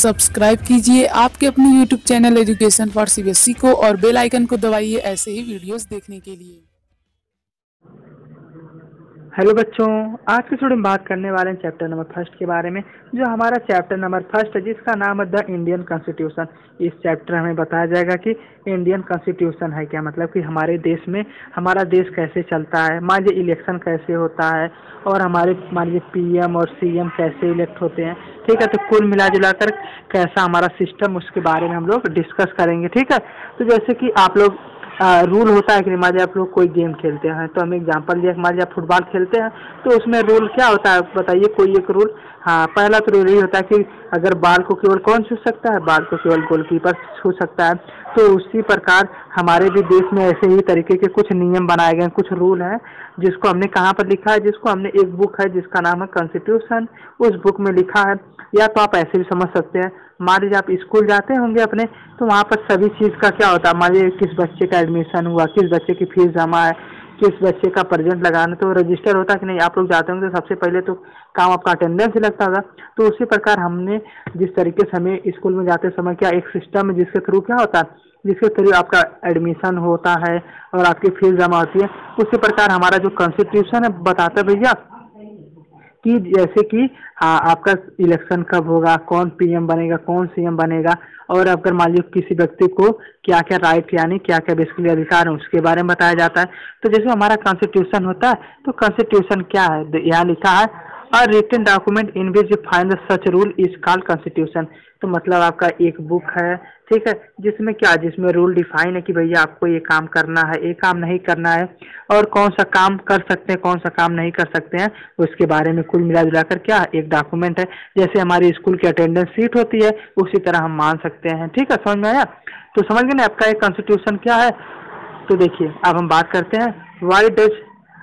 Subscribe कीजिए आपके अपने YouTube channel education for CBSE को और बेल आइकन को दबाइए ऐसे ही वीडियोस देखने के लिए। हेलो बच्चों, आज के स्टूडेंट बात करने वाले हैं चैप्टर नंबर फर्स्ट के बारे में, जो हमारा चैप्टर नंबर फर्स्ट है जिसका नाम है द इंडियन कॉन्स्टिट्यूशन। इस चैप्टर में बताया जाएगा कि इंडियन कॉन्स्टिट्यूशन है क्या, मतलब कि हमारे देश में हमारा देश कैसे चलता है, मान लीजिए इलेक्शन कैसे होता है और हमारे मान लीजिए पीएम और सीएम कैसे इलेक्ट होते हैं। ठीक है, तो कुल मिला जुलाकर कैसा हमारा सिस्टम, उसके बारे में हम लोग डिस्कस करेंगे। ठीक है, तो जैसे कि आप लोग रूल होता है कि मान लीजिए आप लोग कोई गेम खेलते हैं, तो हम एग्जांपल दिया, मान लीजिए आप फुटबॉल खेलते हैं तो उसमें रूल क्या होता है बताइए, कोई एक रूल। हाँ, पहला तो रूल ये होता है कि अगर बॉल को केवल कौन छू सकता है, बॉल को केवल गोलकीपर छू सकता है। तो उसी प्रकार हमारे भी देश में ऐसे ही तरीके के कुछ नियम बनाए गए हैं, कुछ रूल हैं जिसको हमने कहाँ पर लिखा है, जिसको हमने एक बुक है जिसका नाम है कॉन्स्टिट्यूशन, उस बुक में लिखा है। या तो आप ऐसे भी समझ सकते हैं, मान लीजिए आप स्कूल जाते होंगे अपने, तो वहाँ पर सभी चीज़ का क्या होता है, मान लीजिए किस बच्चे का एडमिशन हुआ, किस बच्चे की फीस जमा है, किस बच्चे का प्रेजेंट लगाना, तो रजिस्टर होता है कि नहीं। आप लोग जाते होंगे तो सबसे पहले तो काम आपका अटेंडेंस ही लगता होगा। तो उसी प्रकार हमने जिस तरीके से हमें स्कूल में जाते समय क्या एक सिस्टम है जिसके थ्रू क्या होता है, जिसके थ्रू आपका एडमिशन होता है और आपकी फीस जमा होती है, उसी प्रकार हमारा जो कॉन्स्टिट्यूशन है बताता है भैया कि जैसे कि हाँ आपका इलेक्शन कब होगा, कौन पीएम बनेगा, कौन सीएम बनेगा, और अगर मान लीजिए किसी व्यक्ति को क्या क्या राइट यानी क्या क्या बेसिकली अधिकार है उसके बारे में बताया जाता है। तो जैसे हमारा कॉन्स्टिट्यूशन होता है, तो कॉन्स्टिट्यूशन क्या है, यहाँ लिखा है a written document in which you find such rule is called constitution. तो मतलब आपका एक बुक है, ठीक है, जिसमें क्या, जिसमें रूल डिफाइन है कि भैया आपको ये काम करना है, ये काम नहीं करना है, और कौन सा काम कर सकते हैं, कौन सा काम नहीं कर सकते हैं, उसके बारे में कुल मिला जुलाकर क्या एक डॉक्यूमेंट है। जैसे हमारी स्कूल की अटेंडेंस सीट होती है उसी तरह हम मान सकते हैं। ठीक है, समझ में आया? तो समझ गए ना आपका एक कॉन्स्टिट्यूशन क्या है। तो देखिए अब हम बात करते हैं why does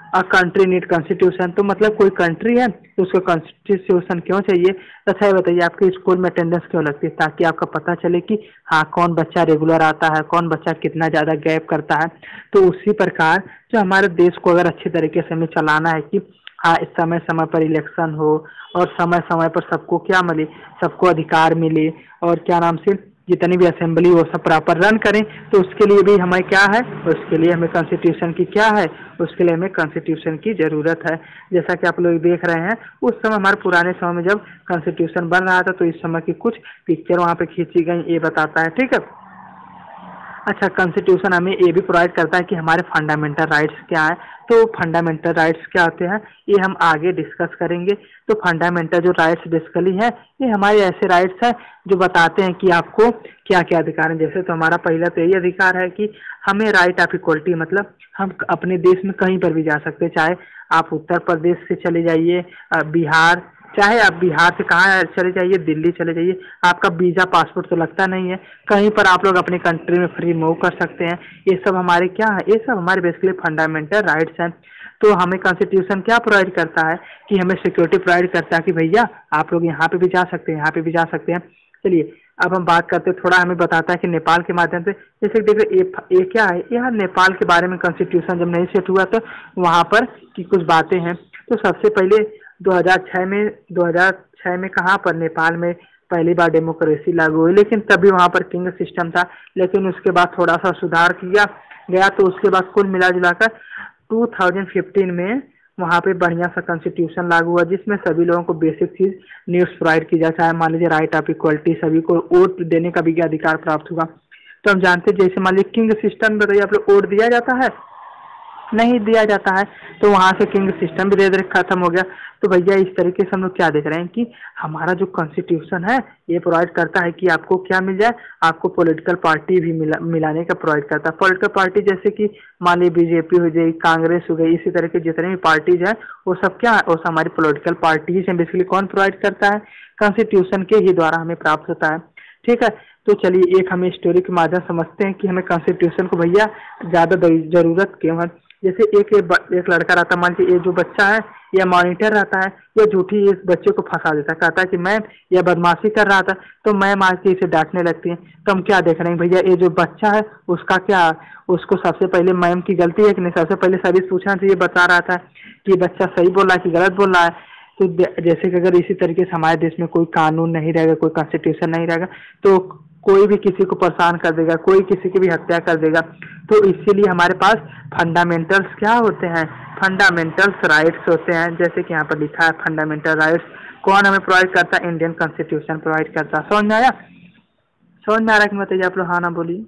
a country need constitution. तो मतलब कोई कंट्री है तो उसको कॉन्स्टिट्यूशन क्यों चाहिए। अच्छा ये बताइए, आपके स्कूल में अटेंडेंस क्यों लगती है, ताकि आपका पता चले कि हाँ कौन बच्चा रेगुलर आता है, कौन बच्चा कितना ज़्यादा गैप करता है। तो उसी प्रकार जो हमारे देश को अगर अच्छे तरीके से हमें चलाना है कि हाँ इस समय समय पर इलेक्शन हो और समय समय पर सबको क्या मिले, सबको अधिकार मिले, और क्या नाम से जितनी भी असेंबली वो सब प्रॉपर रन करें, तो उसके लिए भी हमें क्या है, उसके लिए हमें कॉन्स्टिट्यूशन की क्या है, उसके लिए हमें कॉन्स्टिट्यूशन की ज़रूरत है। जैसा कि आप लोग देख रहे हैं, उस समय हमारे पुराने समय में जब कॉन्स्टिट्यूशन बन रहा था तो इस समय की कुछ पिक्चर वहाँ पे खींची गई, ये बताता है। ठीक है, अच्छा कॉन्स्टिट्यूशन हमें ये भी प्रोवाइड करता है कि हमारे फंडामेंटल राइट्स क्या है। तो फंडामेंटल राइट्स क्या होते हैं ये हम आगे डिस्कस करेंगे। तो फंडामेंटल जो राइट्स बेसिकली हैं ये हमारे ऐसे राइट्स हैं जो बताते हैं कि आपको क्या क्या अधिकार हैं। जैसे तो हमारा पहला तो यही अधिकार है कि हमें राइट ऑफ इक्वलिटी, मतलब हम अपने देश में कहीं पर भी जा सकते हैं, चाहे आप उत्तर प्रदेश से चले जाइए, बिहार, चाहे आप बिहार से कहाँ चले जाइए, दिल्ली चले जाइए, आपका वीज़ा पासपोर्ट तो लगता नहीं है, कहीं पर आप लोग अपने कंट्री में फ्री मूव कर सकते हैं। ये सब हमारे क्या है, ये सब हमारे बेसिकली फंडामेंटल राइट्स हैं। तो हमें कॉन्स्टिट्यूशन क्या प्रोवाइड करता है कि हमें सिक्योरिटी प्रोवाइड करता है कि भैया आप लोग यहाँ पे भी जा सकते हैं, यहाँ पे भी जा सकते हैं। चलिए अब हम बात करते हैं, थोड़ा हमें बताता है कि नेपाल के माध्यम से, जैसे देखिए ये क्या है, यह नेपाल के बारे में कॉन्स्टिट्यूशन जब नहीं सेट हुआ तो वहाँ पर की कुछ बातें हैं। तो सबसे पहले 2006 में कहाँ पर नेपाल में पहली बार डेमोक्रेसी लागू हुई, लेकिन तभी वहाँ पर किंग सिस्टम था, लेकिन उसके बाद थोड़ा सा सुधार किया गया। तो उसके बाद कुल मिला जुलाकर 2015 में वहाँ पे बढ़िया सा कॉन्स्टिट्यूशन लागू हुआ, जिसमें सभी लोगों को बेसिक चीज़ न्यूज़ प्रोवाइड की जाए, चाहे मान लीजिए राइट ऑफ इक्वलिटी, सभी को वोट देने का भी अधिकार प्राप्त हुआ। तो हम जानते हैं जैसे मान लीजिए किंग सिस्टम में बताइए आप लोग वोट दिया जाता है, नहीं दिया जाता है, तो वहाँ से किंग सिस्टम भी धीरे धीरे खत्म हो गया। तो भैया इस तरीके से हम लोग क्या देख रहे हैं कि हमारा जो कॉन्स्टिट्यूशन है ये प्रोवाइड करता है कि आपको क्या मिल जाए, आपको पॉलिटिकल पार्टी भी मिलाने का प्रोवाइड करता है। पॉलिटिकल पार्टी जैसे कि मान ली बीजेपी हो गई, कांग्रेस हो गई, इसी तरह के जितने भी पार्टीज हैं वो सब क्या है, वो सब हमारी पॉलिटिकल पार्टीज हैं। बेसिकली कौन प्रोवाइड करता है, कॉन्स्टिट्यूशन के ही द्वारा हमें प्राप्त होता है। ठीक है, तो चलिए एक हमें स्टोरी के माध्यम समझते हैं कि हमें कॉन्स्टिट्यूशन को भैया ज़्यादा ज़रूरत क्यों है। जैसे एक लड़का रहता है, मान लीजिए ये जो बच्चा है या मॉनिटर रहता है, या झूठी इस बच्चे को फंसा देता है, कहता है कि मैम यह बदमाशी कर रहा था, तो मैम आके इसे डांटने लगती है। तो हम क्या देख रहे हैं भैया, ये जो बच्चा है उसका क्या, उसको सबसे पहले मैम की गलती है कि नहीं, सबसे पहले सभी पूछना चाहिए, बता रहा था कि बच्चा सही बोल रहा है कि गलत बोल रहा है। तो जैसे कि अगर इसी तरीके से हमारे देश में कोई कानून नहीं रहेगा, कोई कॉन्स्टिट्यूशन नहीं रहेगा, तो कोई भी किसी को परेशान कर देगा, कोई किसी की भी हत्या कर देगा। तो इसीलिए हमारे पास फंडामेंटल्स क्या होते हैं, फंडामेंटल्स राइट्स होते हैं। जैसे कि यहाँ पर लिखा है फंडामेंटल राइट्स कौन हमें प्रोवाइड करता है, इंडियन कॉन्स्टिट्यूशन प्रोवाइड करता है। समझ में आया, समझ में आ रहा है कि बताइए आप लोग, हाँ ना बोलिए।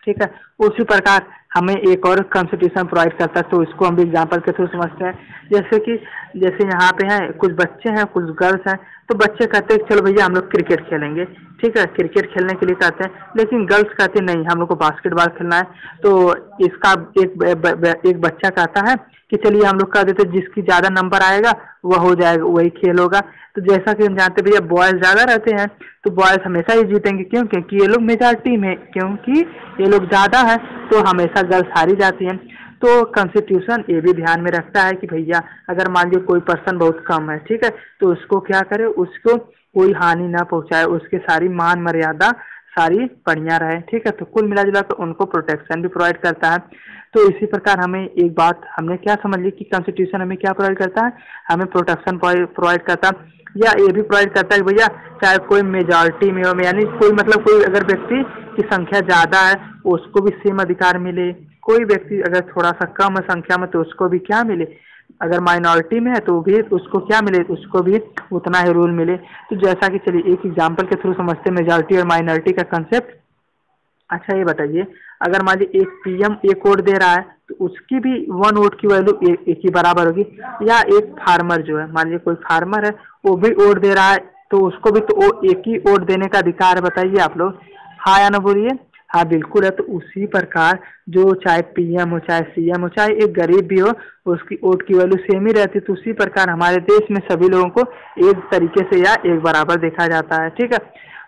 ठीक है, उसी प्रकार हमें एक और कॉन्स्टिट्यूशन प्रोवाइड करता है, तो इसको हम भी एग्जाम्पल के थ्रू समझते हैं। जैसे यहाँ पे हैं कुछ बच्चे हैं, कुछ गर्ल्स हैं, तो बच्चे कहते हैं चलो भैया हम लोग क्रिकेट खेलेंगे। ठीक है, क्रिकेट खेलने के लिए कहते हैं, लेकिन गर्ल्स कहते हैं नहीं हम लोग को बास्केटबॉल खेलना है। तो इसका एक बच्चा कहता है कि चलिए हम लोग कह देते जिसकी ज़्यादा नंबर आएगा वह हो जाएगा, वही खेल होगा। तो जैसा कि हम जानते हैं भैया बॉयज़ ज़्यादा रहते हैं, तो बॉयज़ हमेशा ही जीतेंगे। क्यों? क्योंकि ये लोग मेजॉरिटी में, क्योंकि ये लोग ज़्यादा है, तो हमेशा गर्ल्स हारी जाती हैं। तो कॉन्स्टिट्यूशन ये भी ध्यान में रखता है कि भैया अगर मान लीजिए कोई पर्सन बहुत कम है, ठीक है, तो उसको क्या करे, उसको कोई हानि ना पहुंचाए, उसके सारी मान मर्यादा सारी बढ़िया रहे। ठीक है, तो कुल मिला जुला कर उनको प्रोटेक्शन भी प्रोवाइड करता है। तो इसी प्रकार हमें एक बात हमने क्या समझ ली कि कॉन्स्टिट्यूशन हमें क्या प्रोवाइड करता है, हमें प्रोटेक्शन प्रोवाइड करता है, या ये भी प्रोवाइड करता है कि भैया चाहे कोई मेजॉरिटी में हो, यानी कोई मतलब कोई अगर व्यक्ति की संख्या ज़्यादा है उसको भी सेम अधिकार मिले, कोई व्यक्ति अगर थोड़ा सा कम है संख्या में तो उसको भी क्या मिले, अगर माइनॉरिटी में है तो भी उसको क्या मिले, उसको भी उतना ही रूल मिले। तो जैसा कि चलिए एक एग्जांपल के थ्रू समझते हैं मेजॉरिटी और माइनॉरिटी का कंसेप्ट। अच्छा ये बताइए, अगर मान लीजिए एक पीएम एक वोट दे रहा है तो उसकी भी 1 वोट की वैल्यू एक ही बराबर होगी, या एक फार्मर जो है, मान लीजिए कोई फार्मर है वो भी वोट दे रहा है तो उसको भी तो वो एक ही वोट देने का अधिकार है। बताइए आप लोग, हाँ या ना बोलिए। हाँ बिल्कुल है। तो उसी प्रकार जो चाहे पीएम हो, चाहे सीएम हो, चाहे एक गरीब भी हो, उसकी वोट की वैल्यू सेम ही रहती है। तो उसी प्रकार हमारे देश में सभी लोगों को एक तरीके से या एक बराबर देखा जाता है। ठीक है,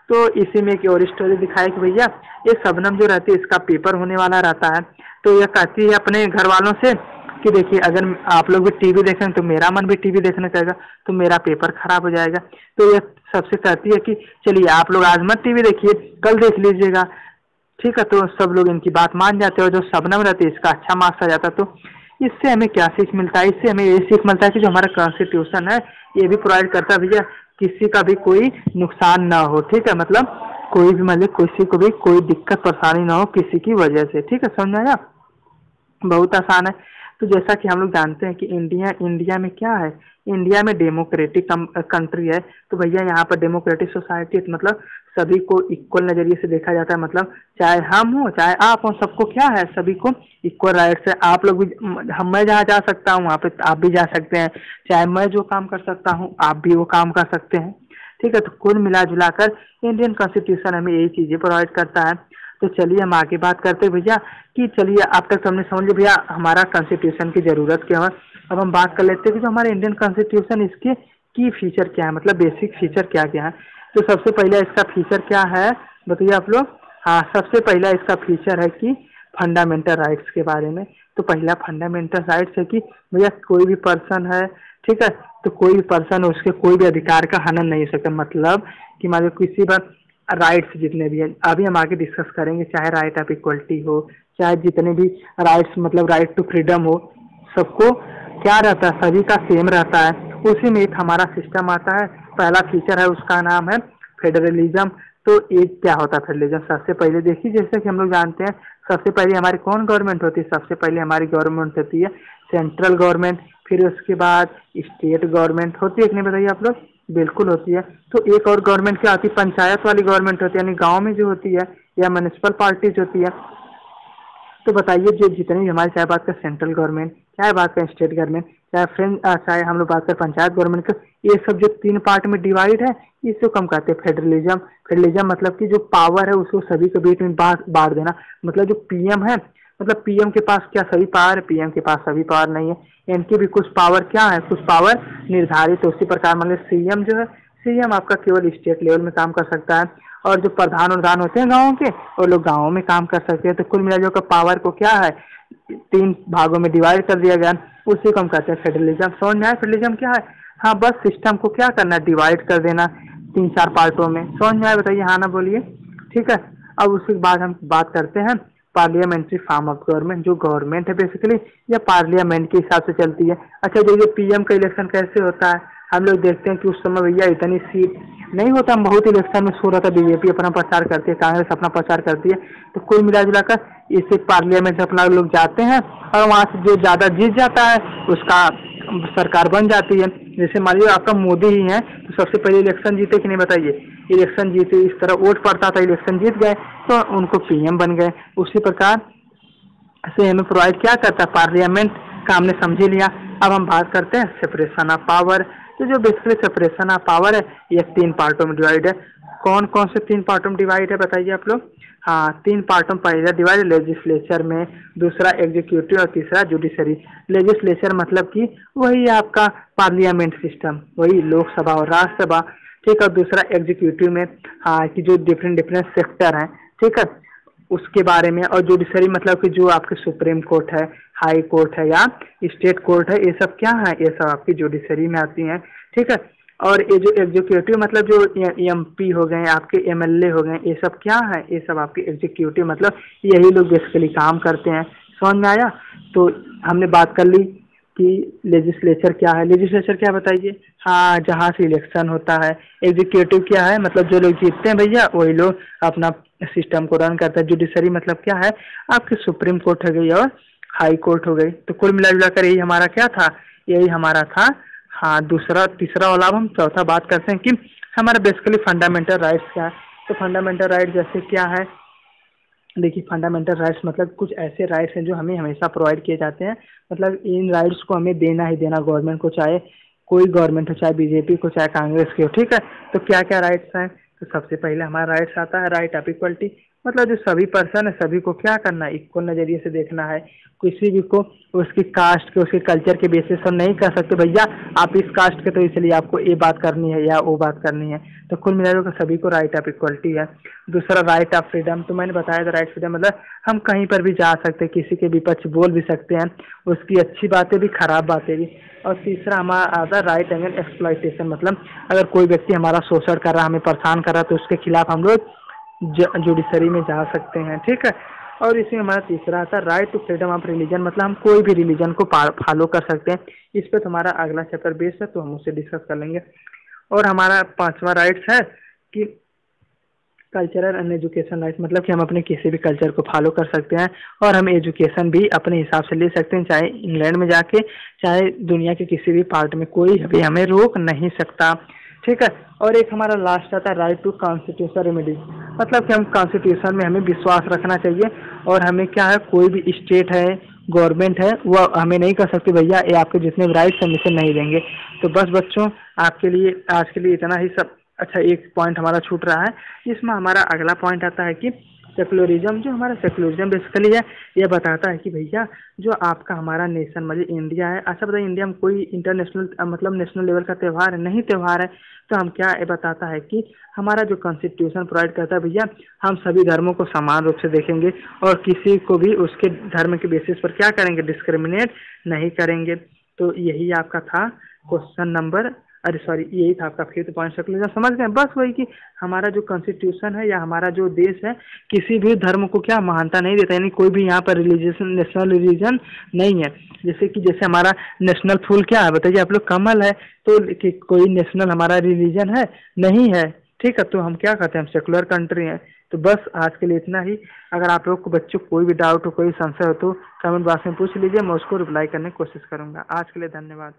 तो इसी में एक और स्टोरी दिखाई कि भैया ये शबनम जो रहती है इसका पेपर होने वाला रहता है, तो यह कहती है अपने घर वालों से कि देखिए अगर आप लोग भी टीवी देखें तो मेरा मन भी टीवी देखने कहेगा, तो मेरा पेपर खराब हो जाएगा। तो यह सबसे कहती है कि चलिए आप लोग आज मत टीवी देखिए, कल देख लीजिएगा। ठीक है, तो सब लोग इनकी बात मान जाते हैं और जो शबनम रहती है इसका अच्छा मार्क्स आ जाता है। तो इससे हमें क्या सीख मिलता है, इससे हमें ये सीख मिलता है कि जो हमारा कॉन्स्टिट्यूशन है ये भी प्रोवाइड करता है भैया किसी का भी कोई नुकसान ना हो। ठीक है, मतलब कोई भी मतलब किसी को भी कोई दिक्कत परेशानी ना हो किसी की वजह से। ठीक है, समझ आया, बहुत आसान है। तो जैसा कि हम लोग जानते हैं कि इंडिया में क्या है, इंडिया में डेमोक्रेटिक कंट्री है। तो भैया यहाँ पर डेमोक्रेटिक सोसाइटी मतलब सभी को इक्वल नज़रिए से देखा जाता है, मतलब चाहे हम हो चाहे आप हो, सबको क्या है, सभी को इक्वल राइट्स है। आप लोग भी, मैं जहाँ जा सकता हूँ वहाँ पे आप भी जा सकते हैं, चाहे मैं जो काम कर सकता हूँ आप भी वो काम कर सकते हैं। ठीक है, तो कुल मिला जुला कर इंडियन कॉन्स्टिट्यूशन हमें यही चीज़ें प्रोवाइड करता है। तो चलिए हम आगे बात करते हैं भैया कि चलिए अब तक तो हमने समझ लिया भैया हमारा कॉन्स्टिट्यूशन की ज़रूरत क्या है। अब हम बात कर लेते हैं कि जो हमारे इंडियन कॉन्स्टिट्यूशन इसके की फीचर क्या है, मतलब बेसिक फीचर क्या क्या है। तो सबसे पहला इसका फीचर क्या है बताइए आप लोग। हाँ, सबसे पहला इसका फीचर है कि फंडामेंटल राइट्स के बारे में। तो पहला फंडामेंटल राइट्स है कि भैया कोई भी पर्सन है, ठीक है, तो कोई भी पर्सन उसके कोई भी अधिकार का हनन नहीं हो सकता। मतलब कि मान लो किसी पर राइट्स जितने भी हैं अभी हम आगे डिस्कस करेंगे, चाहे राइट ऑफ इक्वलिटी हो, चाहे जितने भी राइट्स मतलब राइट टू फ्रीडम हो, सबको क्या रहता है, सभी का सेम रहता है। उसी में एक हमारा सिस्टम आता है, पहला फीचर है उसका नाम है फेडरलिज्म। तो एक क्या होता है फेडरलिज्म, सबसे पहले देखिए जैसे कि हम लोग जानते हैं सबसे पहले हमारी कौन गवर्नमेंट होती है, सबसे पहले हमारी गवर्नमेंट होती है सेंट्रल गवर्नमेंट, फिर उसके बाद स्टेट गवर्नमेंट होती है कि नहीं बताइए आप लोग, बिल्कुल होती है। तो एक और गवर्नमेंट क्या आती है, पंचायत वाली गवर्नमेंट होती है, यानी गांव में जो होती है, या म्युनिसिपल पार्टीज होती है। तो बताइए जो जितनी भी हमारी, चाहे बात करें सेंट्रल गवर्नमेंट, चाहे बात करें स्टेट गवर्नमेंट, चाहे हम लोग बात करें पंचायत गवर्नमेंट का, ये सब जो 3 पार्ट में डिवाइड है इसको कम कहते हैं फेडरलिज्म। फेडरलिज्म मतलब कि जो पावर है उसको सभी के बीच में बांट देना। मतलब जो पीएम है, मतलब पीएम के पास क्या सभी पावर है, पीएम के पास सभी पावर नहीं है, इनकी भी कुछ पावर क्या है, कुछ पावर निर्धारित है। उसी प्रकार मतलब सीएम जो है, सीएम आपका केवल स्टेट लेवल में काम कर सकता है, और जो प्रधान होते हैं गाँव के वो लोग गाँव में काम कर सकते हैं। तो कुल मिला जो पावर को क्या है 3 भागों में डिवाइड कर दिया गया, उसी को हम कहते हैं फेडरलिज्म। समझ में आया फेडरलिज्म क्या है। हाँ, बस सिस्टम को क्या करना, डिवाइड कर देना 3-4 पार्टों में। समझ में आया बताइए, हाँ ना बोलिए। ठीक है, अब उसके बाद हम बात करते हैं पार्लियामेंट्री फॉर्म ऑफ गवर्नमेंट। जो गवर्नमेंट है बेसिकली या पार्लियामेंट के हिसाब से चलती है। अच्छा, जो ये पीएम का इलेक्शन कैसे होता है, हम लोग देखते हैं कि उस समय भैया इतनी सीट नहीं होता, हम बहुत इलेक्शन में शो रहता, बीजेपी अपना प्रचार करती है, कांग्रेस अपना प्रचार करती है, तो कुल मिला जुला कर इसे पार्लियामेंट अपना लोग जाते हैं और वहाँ से जो ज़्यादा जीत जाता है उसका सरकार बन जाती है। जैसे मान लीजिए आपका मोदी ही है, तो सबसे पहले इलेक्शन जीते कि नहीं बताइए, इलेक्शन जीते, इस तरह वोट पड़ता था, इलेक्शन जीत गए तो उनको पीएम बन गए। उसी प्रकार से हमें प्रोवाइड क्या करता है पार्लियामेंट का, हमने समझ लिया। अब हम बात करते हैं सेपरेशन ऑफ पावर। तो जो बेसिकली सेपरेशन ऑफ पावर है ये 3 पार्टों में डिवाइड है। कौन कौन से 3 पार्टों में डिवाइड है बताइए आप लोग। हाँ, 3 पार्टों में पहला डिवाइड लेजिस्लेचर में, दूसरा एग्जीक्यूटिव और तीसरा जुडिशरी। लेजिस्लेचर मतलब कि वही आपका पार्लियामेंट सिस्टम, वही लोकसभा और राज्यसभा, ठीक है। दूसरा एग्जीक्यूटिव में हाँ कि जो डिफरेंट डिफरेंट सेक्टर हैं, ठीक है, उसके बारे में। और जुडिशरी मतलब कि जो आपके सुप्रीम कोर्ट है, हाई कोर्ट है या स्टेट कोर्ट है, ये सब क्या है, ये सब आपकी जुडिशरी में आती हैं, ठीक है। और ये जो एग्जीक्यूटिव मतलब जो एमपी हो गए, आपके एमएलए हो गए, ये सब क्या है, ये सब आपके एग्जीक्यूटिव मतलब यही लोग बेसिकली काम करते हैं। समझ में आया। तो हमने बात कर ली कि लेजिस्लेचर क्या है। लेजिस्लेचर क्या बताइए। हाँ, जहाँ से इलेक्शन होता है। एग्जीक्यूटिव क्या है, मतलब जो लोग जीतते हैं भैया वही लोग अपना सिस्टम को रन करता है। जुडिशरी मतलब क्या है, आपकी सुप्रीम कोर्ट हो गई और हाई कोर्ट हो गई। तो कुल मिला जुलाकर यही हमारा क्या था, यही हमारा था। हाँ, दूसरा तीसरा वाला। अब हम चौथा बात करते हैं कि हमारा बेसिकली फंडामेंटल राइट्स क्या है। तो फंडामेंटल राइट जैसे क्या है, देखिए फंडामेंटल राइट्स मतलब कुछ ऐसे राइट्स हैं जो हमें हमेशा प्रोवाइड किए जाते हैं। मतलब इन राइट्स को हमें देना ही देना, गवर्नमेंट को, चाहे कोई गवर्नमेंट हो, चाहे बीजेपी को, चाहे कांग्रेस की हो, ठीक है। तो क्या क्या राइट्स हैं। तो सबसे पहले हमारा राइट्स आता है राइट ऑफ इक्वलिटी। मतलब जो सभी पर्सन है सभी को क्या करना है, इक्वल नज़रिए से देखना है। किसी भी को उसकी कास्ट के, उसके कल्चर के बेसिस पर नहीं कर सकते भैया आप इस कास्ट के तो इसलिए आपको ये बात करनी है या वो बात करनी है। तो कुल मिलाकर सभी को राइट ऑफ इक्वलिटी है। दूसरा राइट ऑफ फ्रीडम। तो मैंने बताया था राइट फ्रीडम मतलब हम कहीं पर भी जा सकते हैं, किसी के विपक्ष बोल भी सकते हैं, उसकी अच्छी बातें भी खराब बातें भी। और तीसरा हमारा आता है राइट अगेंस्ट एक्सप्लॉइटेशन। मतलब अगर कोई व्यक्ति हमारा शोषण कर रहा, हमें परेशान कर रहा, तो उसके खिलाफ हम लोग जुडिशरी में जा सकते हैं, ठीक है। और इसमें हमारा तीसरा आता है right to freedom of religion. मतलब हम कोई भी रिलीजन को फॉलो कर सकते हैं। इस पर तुम्हारा अगला चैप्टर बेस्ड है तो हम उससे डिस्कस कर लेंगे। और हमारा पांचवा राइट्स है कि कल्चरल एंड एजुकेशन राइट। मतलब कि हम अपने किसी भी कल्चर को फॉलो कर सकते हैं और हम एजुकेशन भी अपने हिसाब से ले सकते हैं, चाहे इंग्लैंड में जाके, चाहे दुनिया के किसी भी पार्ट में, कोई भी हमें रोक नहीं सकता, ठीक है। और एक हमारा लास्ट आता है राइट टू कॉन्स्टिट्यूशन रेमेडी। मतलब कि हम कॉन्स्टिट्यूशन में हमें विश्वास रखना चाहिए और हमें क्या है, कोई भी स्टेट है, गवर्नमेंट है, वो हमें नहीं कर सकती भैया ये आपके जितने भी राइट्स हम इसे नहीं देंगे। तो बस बच्चों आपके लिए आज के लिए इतना ही सब। अच्छा, एक पॉइंट हमारा छूट रहा है, इसमें हमारा अगला पॉइंट आता है कि सेकुलरिज्म। जो हमारा सेकुलरिज्म बेसिकली है, ये बताता है कि भैया जो आपका हमारा नेशन मतलब इंडिया है। अच्छा बताइए, इंडिया में कोई इंटरनेशनल मतलब नेशनल लेवल का त्यौहार है? नहीं त्यौहार है। तो हम क्या ये बताता है कि हमारा जो कॉन्स्टिट्यूशन प्रोवाइड करता है भैया, हम सभी धर्मों को समान रूप से देखेंगे और किसी को भी उसके धर्म के बेसिस पर क्या करेंगे, डिस्क्रिमिनेट नहीं करेंगे। तो यही आपका था क्वेश्चन नंबर, अरे सॉरी, यही था आपका 5th पॉइंट सेकुलरिज्म। समझ गए। बस वही कि हमारा जो कॉन्स्टिट्यूशन है या हमारा जो देश है किसी भी धर्म को क्या महानता नहीं देता, यानी कोई भी यहाँ पर रिलीजियन नेशनल रिलीजन नहीं है। जैसे हमारा नेशनल फूल क्या है बताइए आप लोग, कमल है। तो कि कोई नेशनल हमारा रिलीजन है नहीं है, ठीक है। तो हम क्या कहते हैं, हम सेकुलर कंट्री हैं। तो बस आज के लिए इतना ही। अगर आप लोग को बच्चों कोई भी डाउट हो, कोई संशय हो तो कमेंट बॉक्स में पूछ लीजिए, मैं उसको रिप्लाई करने की कोशिश करूँगा। आज के लिए धन्यवाद।